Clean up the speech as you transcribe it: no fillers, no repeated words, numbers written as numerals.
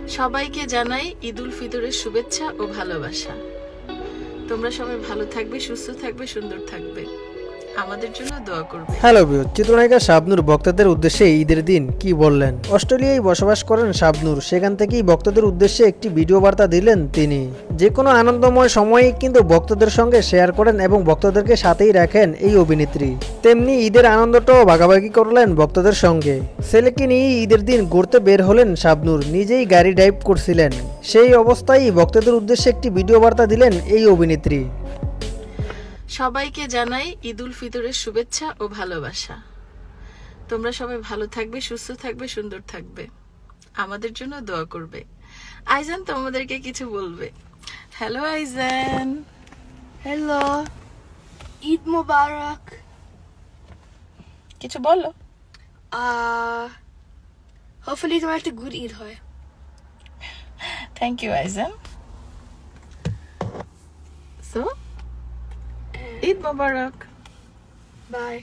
সবাইকে জানাই ঈদ উল ফিতরের শুভেচ্ছা ও ভালোবাসা। তোমরা সবাই ভালো থাকবে, সুস্থ থাকবে, সুন্দর থাকবে, আমাদের জন্য দোয়া করবে। হ্যালো ভিউয়ার, চিত্রনায়িকা শাবনূর ভক্তদের উদ্দেশ্যে ঈদের দিন কি বললেন? অস্ট্রেলিয়ায় বসবাস করেন শাবনূর, সেখান থেকেই ভক্তদের উদ্দেশ্যে একটি ভিডিও বার্তা দিলেন তিনি। যে কোনো আনন্দময় সময়ই কিন্তু ভক্তদের সঙ্গে শেয়ার করেন এবং ভক্তদেরকে সাথেই রাখেন এই অভিনেত্রী। তেমনি ঈদের আনন্দটাও ভাগাভাগি করলেন ভক্তদের সঙ্গে। ছেলেকে নিয়ে ঈদের দিন ঘুরতে বের হলেন শাবনূর, নিজেই গাড়ি ড্রাইভ করছিলেন। সেই অবস্থায় ভক্তদের উদ্দেশ্যে একটি ভিডিও বার্তা দিলেন এই অভিনেত্রী। সবাইকে জানাই ঈদ উল ফিতরের শুভেচ্ছা ও ভালোবাসা। তোমরা সবাই ভালো থাকবে, সুস্থ থাকবে, সুন্দর থাকবে, আমাদের জন্য দোয়া করবে। আইজান তোমাদেরকে কিছু বলবে। হ্যালো আইজান। হ্যালো, ঈদ মোবারক। কিছু বলো। হোপফুলি তোমার একটা গুড ঈদ হয়। Thank you Aizan. So Eid Mubarak. By.